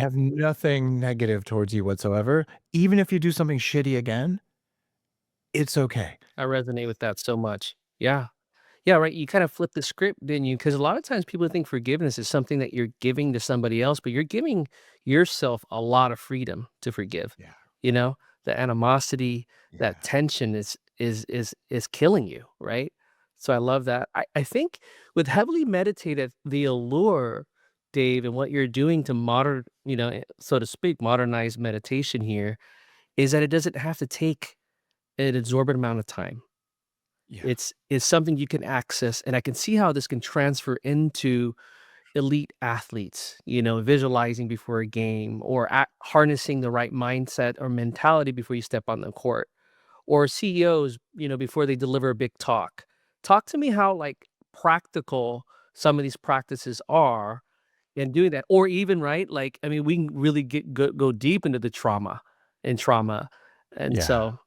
have nothing negative towards you whatsoever. Even if you do something shitty again, it's okay. I resonate with that so much. Yeah. Yeah, right, you kinda flip the script, didn't you? Because a lot of times people think forgiveness is something that you're giving to somebody else, but you're giving yourself a lot of freedom to forgive, Yeah. you know? The animosity, that Yeah. tension is killing you, right? So I love that. I think with heavily meditative, the allure, Dave, and what you're doing to modern so to speak, modernize meditation here, is that it doesn't have to take an exorbitant amount of time. Yeah. It's something you can access, and I can see how this can transfer into elite athletes, visualizing before a game or harnessing the right mindset or mentality before you step on the court, or CEOs, before they deliver a big talk. Talk to me how like practical some of these practices are in doing that, or even right, like I mean, we can really go deep into the trauma, and Yeah. so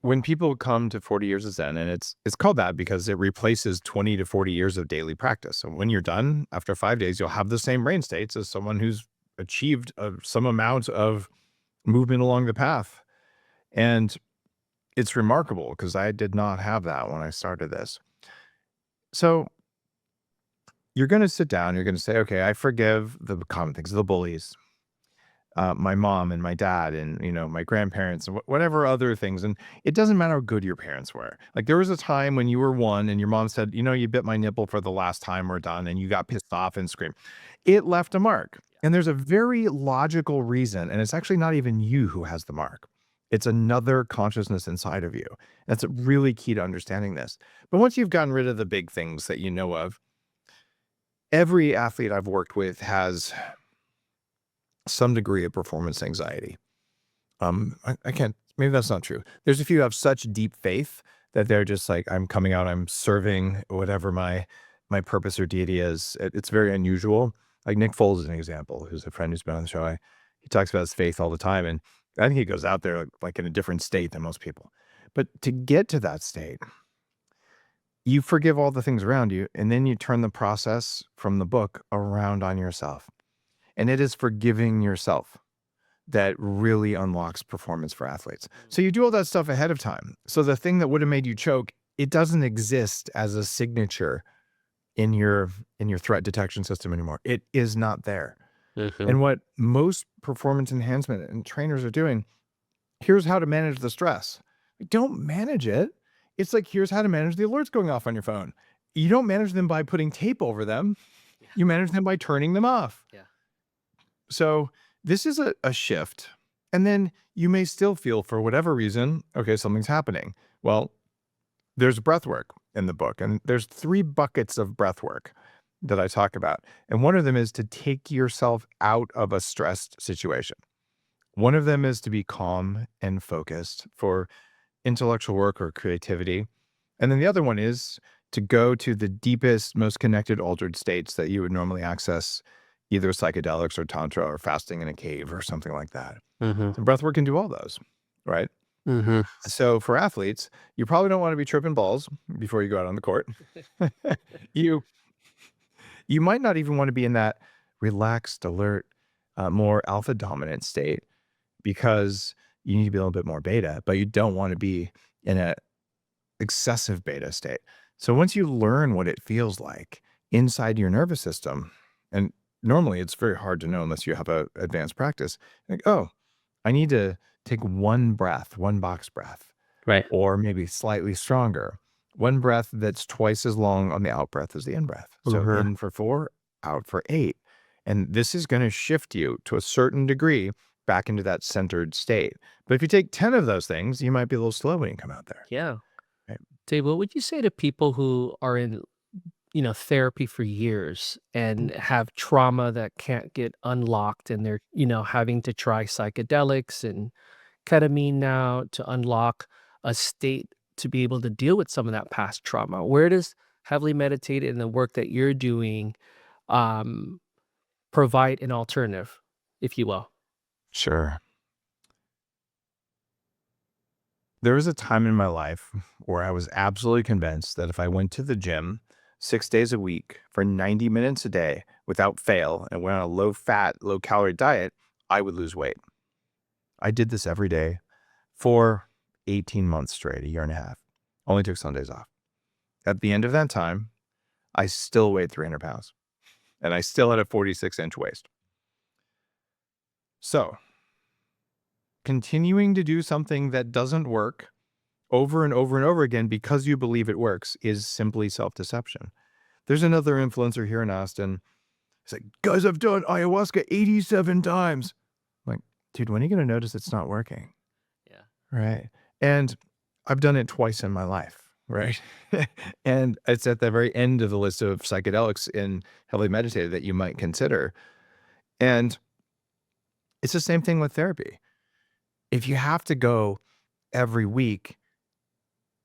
When people come to 40 years of Zen, and it's called that because it replaces 20 to 40 years of daily practice. So when you're done after 5 days, you'll have the same brain states as someone who's achieved some amount of movement along the path. And it's remarkable because I did not have that when I started this. So you're going to sit down, you're going to say, okay, I forgive the common things, the bullies, my mom and my dad and, my grandparents and whatever other things. And it doesn't matter how good your parents were. Like there was a time when you were one and your mom said, you bit my nipple for the last time, we're done. And you got pissed off and screamed. It left a mark. And there's a very logical reason. And it's actually not even you who has the mark. It's another consciousness inside of you. That's really key to understanding this. But once you've gotten rid of the big things that you know of, every athlete I've worked with has some degree of performance anxiety. I can't, maybe that's not true. There's a few who have such deep faith that they're just like, I'm coming out, I'm serving whatever my purpose or deity is. It's very unusual. Like Nick Foles is an example, who's a friend who's been on the show. He talks about his faith all the time. And I think he goes out there like in a different state than most people. But to get to that state, you forgive all the things around you, and then you turn the process from the book around on yourself. And it is forgiving yourself that really unlocks performance for athletes. So you do all that stuff ahead of time. So the thing that would have made you choke, it doesn't exist as a signature in your threat detection system anymore. It is not there. Mhm. And what most performance enhancement and trainers are doing, here's how to manage the stress. Don't manage it. It's like here's how to manage the alerts going off on your phone. You don't manage them by putting tape over them. Yeah, You manage them by turning them off. yeah. So this is a shift. And then you may still feel for whatever reason, okay, something's happening. Well, there's breath work in the book, and there's 3 buckets of breath work that I talk about. And one of them is to take yourself out of a stressed situation. One of them is to be calm and focused for intellectual work or creativity. And then the other one is to go to the deepest, most connected altered states that you would normally access either psychedelics or tantra or fasting in a cave or something like that. Mhm, So breathwork can do all those, right? mhm. So for athletes, you probably don't want to be tripping balls before you go out on the court. you you might not even want to be in that relaxed, alert, more alpha dominant state because you need to be a little bit more beta, but you don't want to be in a excessive beta state. So once you learn what it feels like inside your nervous system, and normally it's very hard to know unless you have a advanced practice, like, oh, I need to take one breath, one box breath, Right. or maybe slightly stronger. One breath that's twice as long on the out breath as the in breath. So Mhm. in for 4, out for 8. And this is going to shift you to a certain degree back into that centered state. But if you take 10 of those things, you might be a little slow when you come out there. Yeah. Right? Dave, what would you say to people who are in, therapy for years and have trauma that can't get unlocked and they're, having to try psychedelics and ketamine now to unlock a state to be able to deal with some of that past trauma? Where does heavily meditated and the work that you're doing um, provide an alternative, if you will? Sure. There was a time in my life where I was absolutely convinced that if I went to the gym 6 days a week for 90 minutes a day without fail and went on a low fat, low calorie diet, I would lose weight. I did this every day for 18 months straight, a year and a half. Only took Sundays off. At the end of that time, I still weighed 300 pounds and I still had a 46-inch waist. So, continuing to do something that doesn't work over and over and over again because you believe it works is simply self-deception. There's another influencer here in Austin. He's like, guys, I've done ayahuasca 87 times. I'm like, dude, when are you going to notice it's not working? Yeah. Right. And I've done it twice in my life. Right. And it's at the very end of the list of psychedelics in heavily meditative that you might consider. And it's the same thing with therapy. If you have to go every week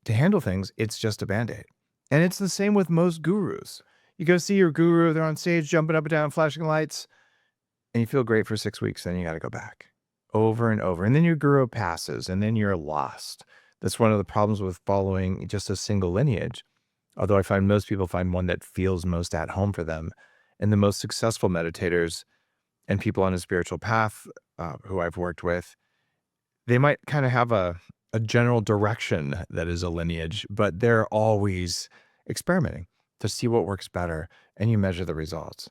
to handle things, it's just a Band-Aid. And it's the same with most gurus. You go see your guru, they're on stage jumping up and down, flashing lights, and you feel great for 6 weeks, then you got to go back over and over. And then your guru passes, and then you're lost. That's one of the problems with following just a single lineage. Although I find most people find one that feels most at home for them. And the most successful meditators and people on a spiritual path who I've worked with, they might kind of have a general direction that is a lineage, but they're always experimenting to see what works better, and you measure the results.